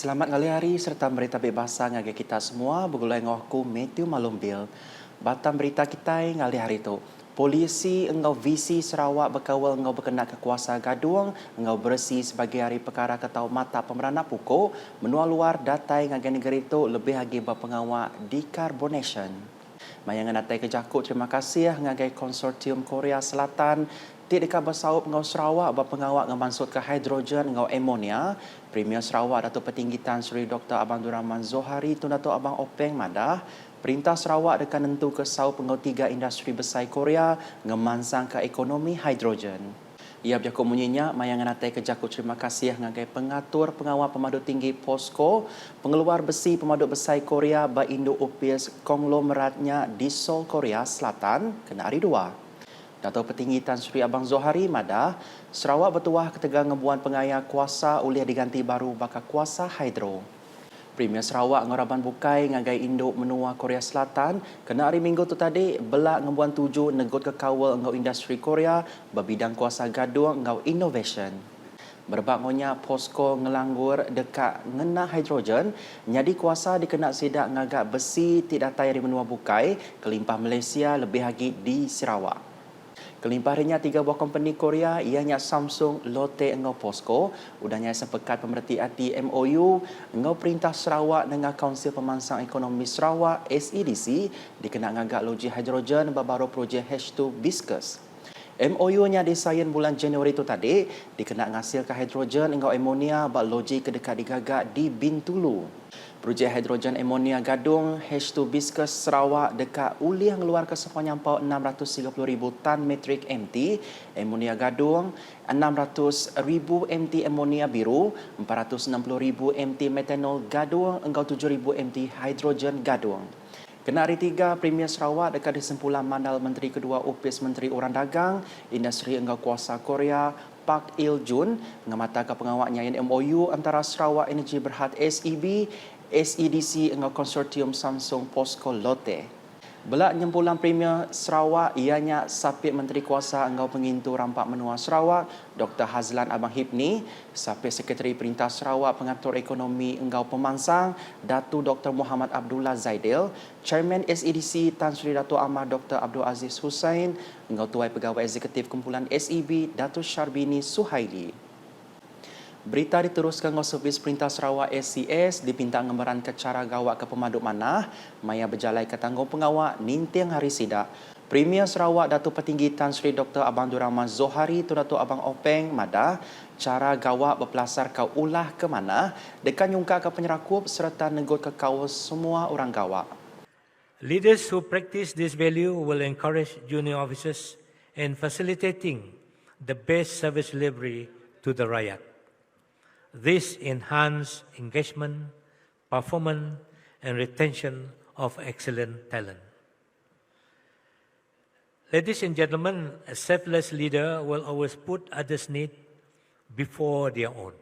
Selamat ngali hari serta berita bebasa ngagai kita semua bergulai ngohku Matthew Malumbil. Batam berita kita ngali hari itu. Polisi engau visi Sarawak berkawal engau berkenaan kekuasa gaduang engau bersih sebagai hari perkara ketau mata pemerana pukul menua luar datai ngagai negara itu lebih lagi berpengawal decarbonation. Mayangan atai kejakut terima kasih ngagai konsortium Korea Selatan ti dekat bersaup ngau Sarawak berpengawal ngemansut ke hidrogen ngau amonia. Premier Sarawak Datuk Petinggi Tan Sri Dr. Abang Abdul Rahman Zohari Tun Datuk Abang Openg Madah Perintah Sarawak dekat nentu ke saup ngau 3 industri besar Korea ngemansang ke ekonomi hidrogen. Ia berjakut munyinya mayangan atai kejakut terima kasih ngagai pengatur pengawal pemaduk tinggi POSCO pengeluar besi pemaduk besar Korea ba Indo UPS konglomeratnya di Seoul Korea Selatan kena hari 2. Datuk Petinggi Tan Sri Abang Zohari Madah, Sarawak bertuah ketegang ngebuan pengaya kuasa oleh diganti baru bakal kuasa hidro. Premier Sarawak ngoraban bukai ngagai Indo menua Korea Selatan kena hari Minggu tu tadi belak ngebuan 7 negot kekawal ngau industri Korea berbidang kuasa gaduh ngau innovation. Berbangunnya POSCO ngelanggur dekat ngena hidrogen, nyadi kuasa dikena sidak ngagak besi tidak tayar di menua bukai, kelimpah Malaysia lebih lagi di Sarawak. Kelimpah harinya 3 buah company Korea ianya Samsung, Lotte engau POSCO udahnya sepekat pemerhati hati MOU engau Perintah Sarawak dengan Kaunsil Pemansang Ekonomi Sarawak SEDC dikena ngagak loji hidrogen baru projek H2 Biscus. MOU-nya disain bulan Januari itu tadi dikena ngasilkan hidrogen engau amonia bak loji kedekat digagak di Bintulu. Projek hidrogen amonia gadung H2 Biscus Sarawak dekat ulih ngeluar ke sepanjang 630,000 tan metrik MT amonia gadung, 600,000 MT amonia biru, 460,000 MT metanol gadung, engkau 7,000 MT hidrogen gadung. Kena hari 3, Premier Sarawak dekat disempulan mandal Menteri Kedua UPS Menteri Orang Dagang, Industri Engkau Kuasa Korea, Pak Il Jun, mengamatakan pengawaknya yang MOU antara Sarawak Energy Berhad SEB, SEDC engkau konsortium Samsung POSCO Lotte. Belak nyempulan Premier Sarawak ianya Sapit Menteri Kuasa engkau pengintu rampak menua Sarawak Dr. Hazlan Abang Hipni, Sapit Sekretari Perintah Sarawak Pengatur Ekonomi engkau Pemansang Datu Dr. Muhammad Abdullah Zaidil, Chairman SEDC Tan Sri Dato' Amar Dr. Abdul Aziz Hussain, engkau Tuai Pegawai Eksekutif Kumpulan SEB Datu Syarbini Suhaili. Berita diteruskan oleh Servis Perintah Sarawak SCS dipinta ngembaran ke cara gawak ke pemaduk manah maya berjalai ke tanggung pengawak nintiang hari sidak. Premier Sarawak Datuk Petinggi Tan Sri Dr. Abang Abdul Rahman Zohari Tun Datuk Abang Openg Madah cara gawak berpelasar kau ulah ke mana dekan nyungka ke penyerakup serta negot ke kau semua orang gawak. Leaders who practice this value will encourage junior officers in facilitating the best service delivery to the rakyat. This enhances engagement, performance, and retention of excellent talent. Ladies and gentlemen, a selfless leader will always put others' needs before their own.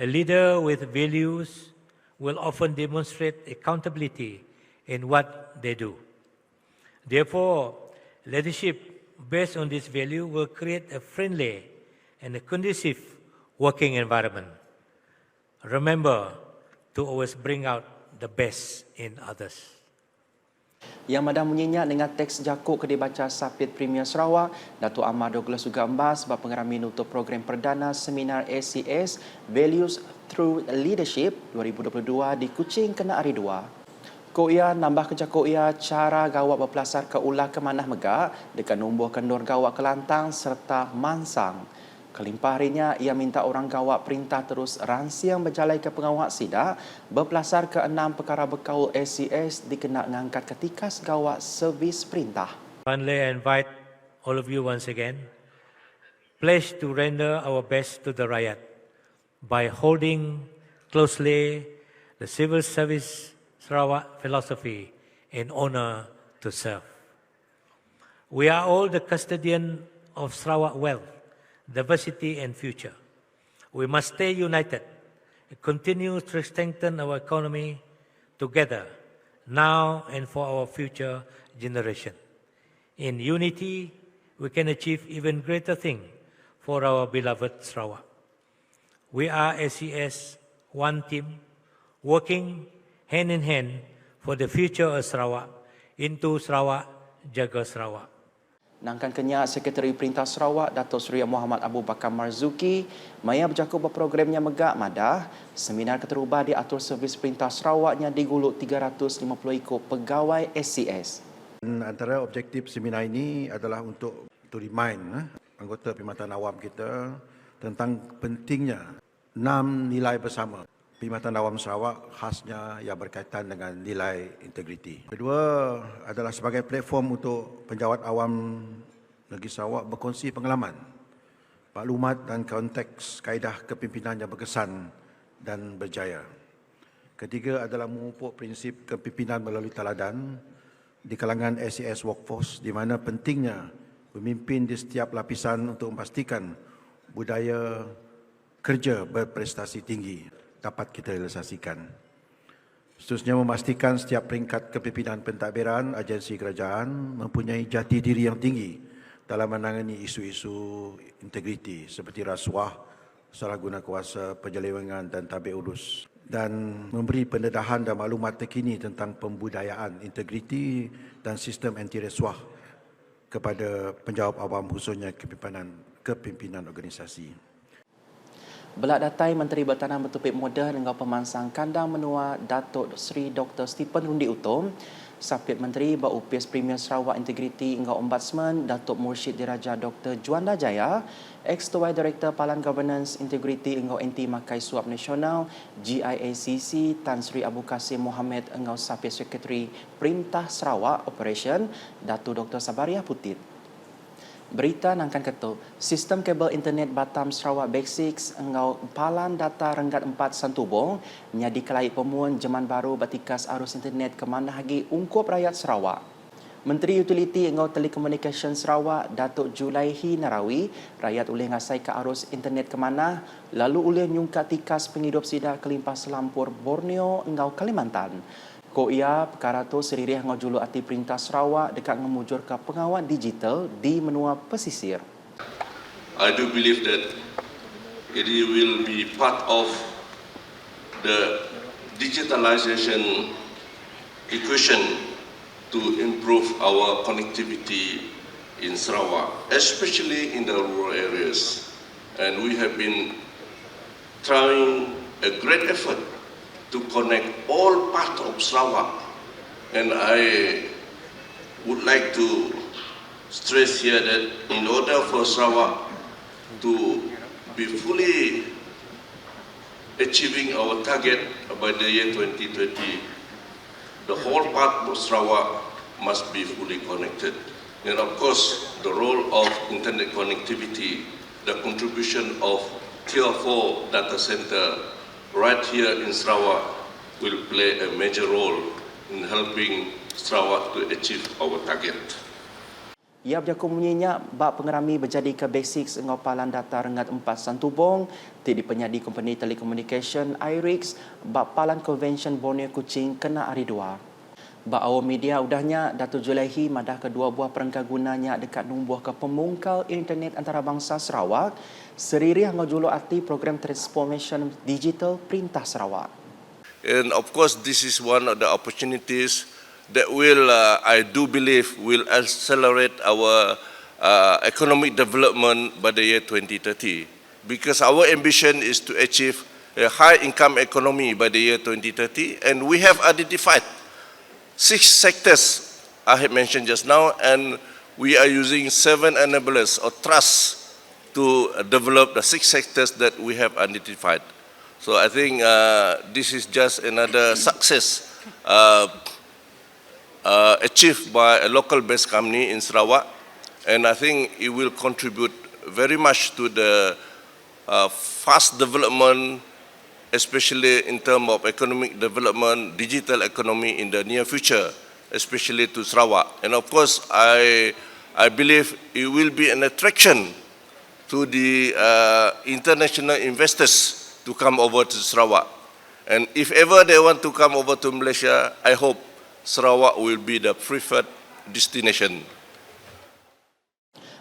A leader with values will often demonstrate accountability in what they do. Therefore, leadership based on this value will create a friendly and a conducive working environment. Remember to always bring out the best in others. Yang madah menyenyak dengan teks jakuk ke dibaca Sapit Premier Sarawak, Datuk Ahmad Douglas juga embas sebab pengerami untuk program perdana seminar SCS Values Through Leadership 2022 di Kuching kena hari 2. Ia nambah kerja ia cara gawak berpelasar ke ulah ke manah megak dekat nombor kendor gawak kelantang serta mansang. Kelimpah harinya, ia minta orang gawak perintah terus ransiang berjalai ke pengawak sidak berpelasar ke 6 perkara berkaul SCS dikena ngangkat ketika gawak servis perintah. Finally, I invite all of you once again, pledge to render our best to the rakyat by holding closely the civil service Sarawak philosophy in honor to serve. We are all the custodian of Sarawak wealth, diversity and future. We must stay united and continue to strengthen our economy together now and for our future generation. In unity, we can achieve even greater things for our beloved Sarawak. We are SCS one team, working hand in hand for the future of Sarawak, into Sarawak, jaga Sarawak. Nangkan kenya Sekretari Perintah Sarawak Datuk Seri Muhammad Abu Bakar Marzuki maya berjaku berprogramnya megak madah seminar keterubah di atur servis Perintah Sarawaknya diguluk 350 ikut pegawai SCS. Antara objektif seminar ini adalah untuk to remind anggota Perkhidmatan Awam kita tentang pentingnya 6 nilai bersama Perkhidmatan Awam Sarawak, khasnya yang berkaitan dengan nilai integriti. Kedua adalah sebagai platform untuk penjawat awam negeri Sarawak berkongsi pengalaman, maklumat dan konteks kaedah kepimpinan yang berkesan dan berjaya. Ketiga adalah memupuk prinsip kepimpinan melalui teladan di kalangan SCS workforce, di mana pentingnya pemimpin di setiap lapisan untuk memastikan budaya kerja berprestasi tinggi dapat kita realisasikan. Seterusnya memastikan setiap peringkat kepimpinan pentadbiran agensi kerajaan mempunyai jati diri yang tinggi dalam menangani isu-isu integriti seperti rasuah, salah guna kuasa, penyelewengan dan tabik urus, dan memberi pendedahan dan maklumat terkini tentang pembudayaan integriti dan sistem anti rasuah kepada penjawat awam khususnya kepimpinan organisasi. Belak datai Menteri Bertanah Bertopik Muda dengan pemansang kandang menua Datuk Seri Dr. Stephen Rundi Utom, Sapit Menteri Berupis Premier Sarawak Integriti hingga Ombudsman Datuk Mursyid Diraja Dr. Juanda Jaya, Ex-Tuai Director Palan Governance Integriti hingga NT Makai Suap Nasional GIACC Tan Sri Abu Kasim Mohamed hingga Sapit Sekretari Perintah Sarawak Operation Datuk Dr. Sabariah Putit. Berita nangkan ketuk, sistem kabel internet Batam Sarawak Basics engau palan data renggat 4 Santubong menjadi kelai pemuan zaman baru batikas arus internet ke mana hagi ungkup rakyat Sarawak. Menteri Utiliti engau Telekomunikasi Sarawak Datuk Julaihi Narawi rakyat ulih ngasai ke arus internet ke mana lalu ulih nyungkat tikas penghidup sida kelimpah selampur Borneo engau Kalimantan. Ko ia perkara tu seririh ngajulu ati Perintah Sarawak dekat ngemujur ke pengawal digital di menua pesisir. I do believe that it will be part of the digitalization equation to improve our connectivity in Sarawak, especially in the rural areas. And we have been trying a great effort to connect all parts of Sarawak. And I would like to stress here that in order for Sarawak to be fully achieving our target by the year 2020, the whole part of Sarawak must be fully connected. And of course, the role of internet connectivity, the contribution of Tier 4 data center right here in Sarawak will play a major role in helping Sarawak to achieve our target. Ia berjaku menyenyak bak pengerami berjadi ke basics ngopalan data rengat 4 Santubong di penyadi company telekomunikasi IRIX bak palan convention Borneo Kuching kena hari 2. Bak awal media udahnya Datuk Julaihi madah kedua buah perangkat gunanya dekat numbuh ke pemungkal internet antarabangsa Sarawak seririh ngajulu arti program transformation digital Perintah Sarawak. And of course, this is one of the opportunities that will, I do believe, will accelerate our economic development by the year 2030. Because our ambition is to achieve a high income economy by the year 2030, and we have identified 6 sectors I have mentioned just now, and we are using 7 enablers or trusts to develop the 6 sectors that we have identified. So I think this is just another success achieved by a local-based company in Sarawak, and I think it will contribute very much to the fast development, especially in terms of economic development, digital economy in the near future, especially to Sarawak. And of course, I believe it will be an attraction to the international investors to come over to Sarawak. And if ever they want to come over to Malaysia, I hope Sarawak will be the preferred destination.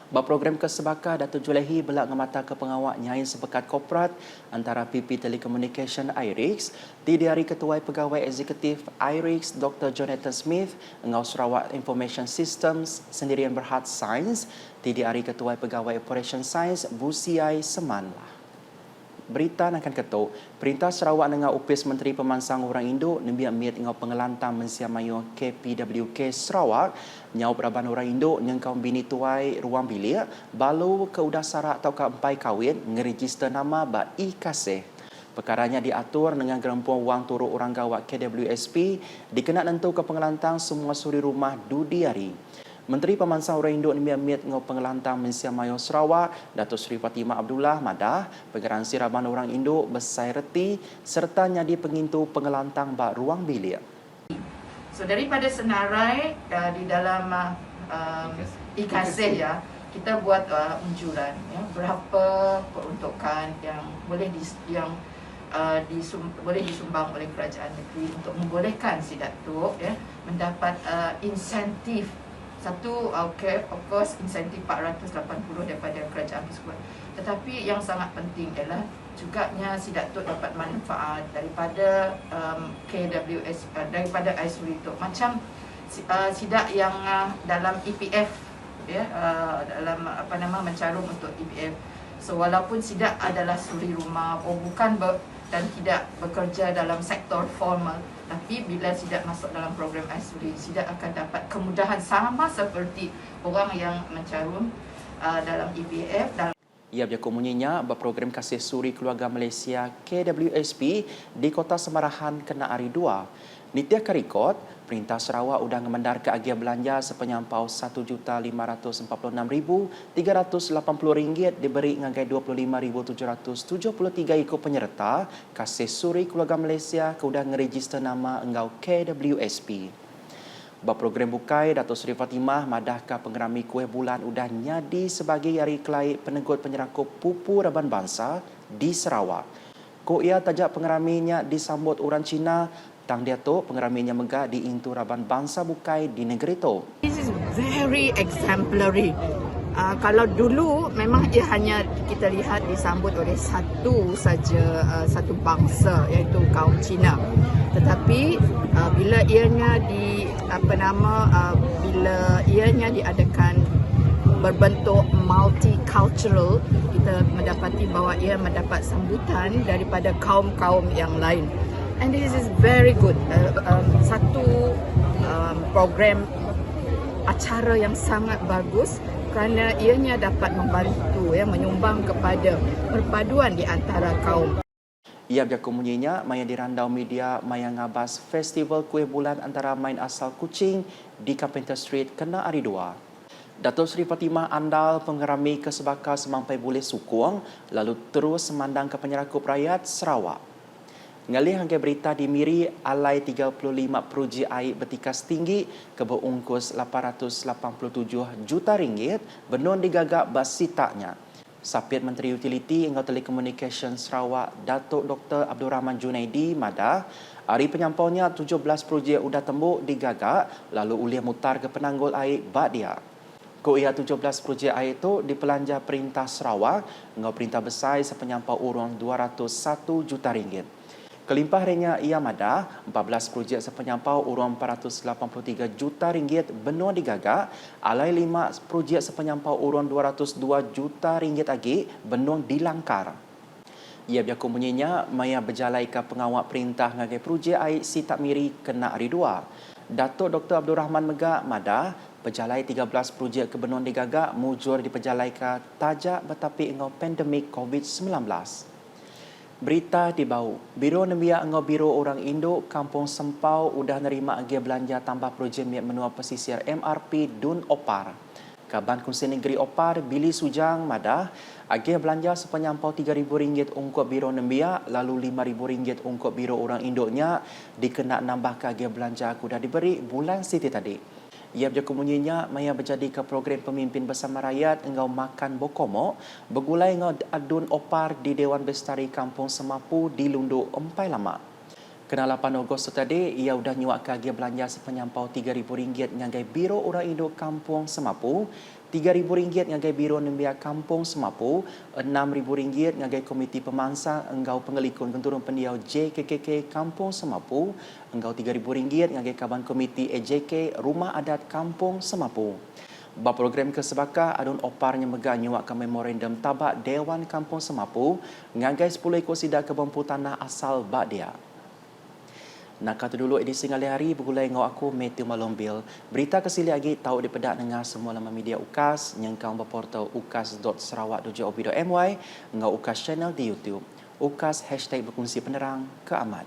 Program kesebaka Datuk Julehi belak ngemata ke pengawak nyain sepekat korporat antara PP Telecommunication IRIX, di hari Ketua Pegawai Eksekutif IRIX Dr. Jonathan Smith, Engau Sarawak Information Systems Sendirian Berhad Sains, di hari Ketua Pegawai Operation Sains Busiai Semanlah. Berita akan ketuk, Perintah Sarawak dengan upis Menteri Pemansang Orang Indo nembiak miat ngau pengelantang mensiamayo KPWK Sarawak nyau Raban Orang Indo dengan kaum bini tuai ruang bilik balu ke udah sarak atau ke empai kawin ngeregister nama ba kasih. Perkaranya diatur dengan gerempuan wang turut orang gawat KWSP dikena nentu ke pengelantang semua suri rumah Dudiari. Menteri Pemansang Orang Indo Nimiamit ngau pengelantang Mensia Mayo Sarawak, Datuk Seri Fatimah Abdullah Madah, Pegeran Siraban Orang Indo Besai Reti serta nyadi pengintu pengelantang bak ruang bilik. So daripada senarai di dalam IKASEH ya, kita buat unjuran ya, berapa peruntukan yang boleh boleh disumbang oleh kerajaan negeri untuk membolehkan si Datuk ya mendapat insentif. Satu, of course, insentif 480 daripada kerajaan persekutuan. Tetapi yang sangat penting ialah juganya si Datuk dapat manfaat daripada KWS, daripada ISURI itu. Macam sidak yang dalam EPF, ya, dalam mencarum untuk EPF. So walaupun sidak adalah suri rumah, dan tidak bekerja dalam sektor formal, tapi bila sidak masuk dalam program ISURI, sidak akan dapat kemudahan sama seperti orang yang mencarum dalam EPF. Ia berjaku munyinya berprogram kasih suri keluarga Malaysia KWSP di Kota Semarahan kena hari 2. Nitiah karikot, Perintah Sarawak udang ngemendar ke agia belanja sepenyampau RM1,584,380 diberi ngagai 25,773 ikut penyerta kasih suri keluarga Malaysia ke udang ngeregister nama engau KWSP. Program bukai Datuk Seri Fatimah madahkah pengerami kuih bulan udah nyadi sebagai hari kelai penegut penyerakup pupu Raban Bangsa di Sarawak. Ko ia tajak pengeraminya disambut orang Cina, tang dia tu pengeraminya megah di intu Raban Bangsa bukai di negeri itu. This is very exemplary. Kalau dulu memang ia hanya kita lihat disambut oleh satu bangsa iaitu kaum Cina. Tetapi bila ianya diadakan berbentuk multicultural, kita mendapati bahawa ia mendapat sambutan daripada kaum-kaum yang lain. And this is very good. Satu program acara yang sangat bagus kerana ianya dapat membantu menyumbang kepada perpaduan di antara kaum. Ia berjaku munyinya maya dirandau media maya ngabas festival kuih bulan antara main asal Kuching di Carpenter Street kena hari 2. Datuk Seri Fatimah andal pengerami kesebaka semampai boleh sukung lalu terus semandang ke penyerakup rakyat Sarawak. Ngalih hanggai berita di Miri, alai 35 peruji air bertikas tinggi ke berungkus 887 juta ringgit benon digagak basitaknya. Sapit Menteri Utiliti Engau Telekomunikasi Sarawak, Datuk Dr. Abdul Rahman Junaidi Madah, hari penyampaunya 17 projek udah tembuk digagak lalu uliah mutar ke penanggul air bak dia. Ko ia 17 projek air itu dipelanja Perintah Sarawak, Engau Perintah Besar sepenyampau urang 201 juta ringgit. Kelimpah harinya ia madah 14 projek sepenyampau urang 483 juta ringgit benua digagak, alai 5 projek sepenyampau urang 202 juta ringgit lagi benua dilangkar. Ia berjaku munyinya maya berjalai ke pengawal perintah ngagai projek air si tak miri kena hari 2. Datuk Dr. Abdul Rahman Megak madah berjalai 13 projek ke benua digagak mujur diperjalai ke tajak betapi engau pandemik COVID-19. Berita di bau. Biro Nembia Engau Biro Orang Indo Kampung Sempau udah nerima agia belanja tambah projek miak menua pesisir MRP Dun Opar. Kaban Kunsi Negeri Opar Billy Sujang madah agia belanja sepenyampau RM3,000 ungkup Biro Nembia lalu RM5,000 ungkup Biro Orang Indo-nya dikena nambah ke agia belanja aku dah diberi bulan Siti tadi. Ia berjaku munyinya maya berjadi ke program pemimpin bersama rakyat engau makan bokomo bergulai engau adun opar di Dewan Bestari Kampung Semapu di Lundu Empai Lama. Kena 8 Ogos tadi ia sudah nyuak ke agia belanja sepenyampau RM3,000 ngagai Biro Orang Indo Kampung Semapu RM3,000 ngagai Biro Nembia Kampung Semapu, RM6,000 ngagai Komiti Pemansang Enggau Pengelikun Kenturun Pendiau JKKK Kampung Semapu, enggau RM3,000 ngagai Kaban Komiti EJK Rumah Adat Kampung Semapu. Program kesebaka adun oparnya megah nyuakkan memorandum tabak Dewan Kampung Semapu ngagai 10 ekor sidak kebompu tanah asal Badia. Nak kata dulu edisi ngali hari bergulai ngau aku Matthew Malombil. Berita kesili lagi tahu di pedak dengar semua laman media UKAS yang kau berportal ukas.sarawak.gov.my ngau UKAS channel di YouTube. UKAS #berkongsi penerang ke amat.